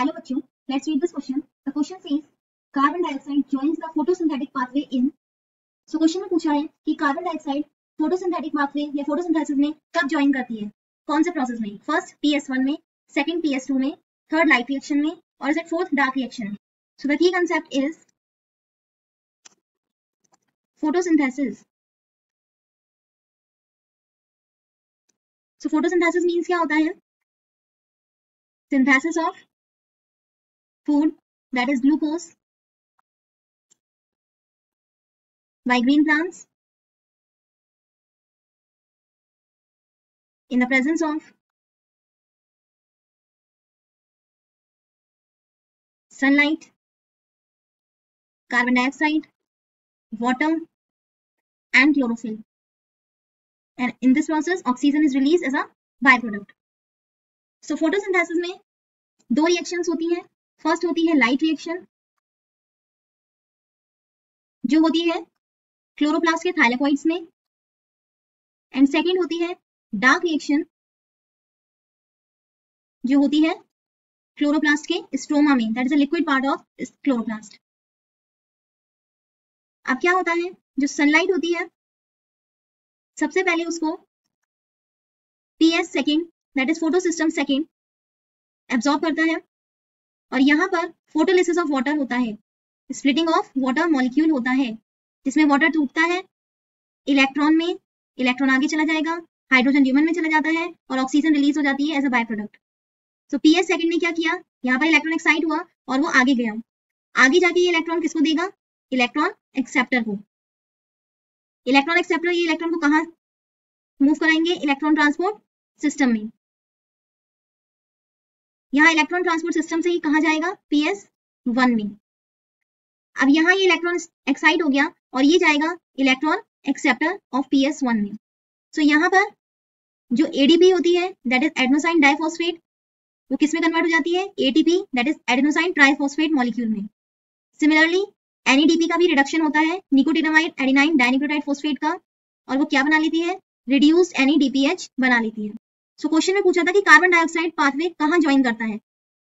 Hello बच्चों, let's read this question. The question says carbon dioxide joins the photosynthetic pathway in. So question में पूछा है कि carbon dioxide photosynthetic pathway या photosynthesis में कब ज्वाइन करती है, कौन से प्रोसेस में, फर्स्ट PS1 में, सेकंड PS2 में, थर्ड लाइट रिएक्शन में और फोर्थ डार्क रिएक्शन में. So the key concept is photosynthesis. So photosynthesis means क्या होता है? Synthesis of food, that is glucose, by green plants in the presence of sunlight, carbon dioxide, water and chlorophyll, and in this process oxygen is released as a byproduct. So photosynthesis में दो reactions होती हैं. First होती है light reaction जो होती है chloroplast के थाइलेकोइड्स में, एंड सेकंड होती है डार्क रिएक्शन जो होती है क्लोरोप्लास्ट के स्ट्रोमा में, that is a liquid part of chloroplast. अब क्या होता है, जो सनलाइट होती है सबसे पहले उसको PS second, that is photosystem second, absorb करता है और यहाँ पर फोटोलिसिस ऑफ वाटर होता है, स्प्लिटिंग ऑफ वाटर मॉलिक्यूल होता है जिसमें वाटर टूटता है इलेक्ट्रॉन में, इलेक्ट्रॉन आगे चला जाएगा, हाइड्रोजन ह्यूमन में चला जाता है और ऑक्सीजन रिलीज हो जाती है as a by product. So PS second ने क्या किया, यहाँ पर इलेक्ट्रॉन एक्साइट हुआ और वो आगे गया. आगे जाके ये इलेक्ट्रॉन किसको देगा, इलेक्ट्रॉन एक्सेप्टर को. इलेक्ट्रॉन एक्सेप्टर ये इलेक्ट्रॉन को कहाँ मूव कराएंगे, इलेक्ट्रॉन ट्रांसपोर्ट सिस्टम में. यहाँ इलेक्ट्रॉन ट्रांसपोर्ट सिस्टम से ही कहाँ जाएगा, PS1 में. अब यहाँ ये इलेक्ट्रॉन एक्साइट हो गया और ये जाएगा इलेक्ट्रॉन एक्सेप्टर ऑफ PS1 में. सो यहाँ पर जो ADP होती है दैट इज एडेनोसाइन डाइफॉस्फेट, वो किस में कन्वर्ट हो जाती है, ATP that is adenosine triphosphate molecule में. सिमिलरली NADP का भी रिडक्शन होता है निकोटिनामाइड एडेनाइन डाइन्यूक्लियोटाइड फॉस्फेट का, और वो क्या बना लेती है, रिड्यूस्ड NADPH बना लेती है. सो क्वेश्चन में पूछा था कि कार्बन डाइऑक्साइड पाथवे कहाँ ज्वाइन करता है.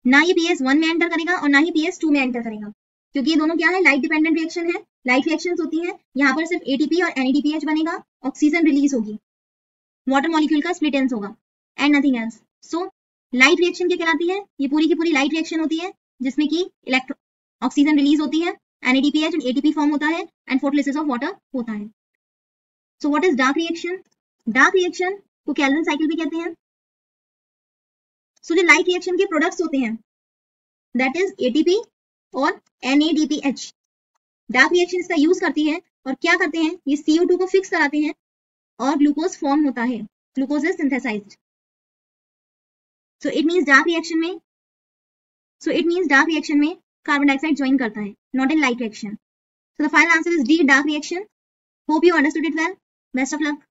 ना ये PS1 में एंटर करेगा और ना ही PS2 में एंटर करेगा, क्योंकि ये दोनों क्या है, लाइट डिपेंडेंट रिएक्शन है. लाइट रिएक्शंस होती हैं, यहाँ पर सिर्फ ATP और NADPH बनेगा, ऑक्सीजन रिलीज होगी, वाटर मॉलिक्यूल का स्प्लिटेंस होगा and nothing else. So light reaction क्या कहलाती है, ये पूरी की पूरी लाइट रिएक्शन होती है जिसमें कि ऑक्सीजन रिलीज होती है, NADPH एंड ATP फॉर्म होता है एंड फोटोलिसिस ऑफ वाटर होता है. So what is dark reaction, dark reaction को केल्विन साइकिल भी कहते हैं. सो जो लाइट रिएक्शन के प्रोडक्ट्स होते हैं दैट इज ATP और NADPH. डार्क रिएक्शन इसका यूज करती है और क्या करते हैं, ये CO2 को फिक्स कराते हैं और ग्लूकोज फॉर्म होता है, glucose is synthesised. So it means dark reaction में कार्बन डाइऑक्साइड ज्वाइन करता है, not in light reaction. So the final answer is D, dark reaction. Hope you understood it well. Best of luck.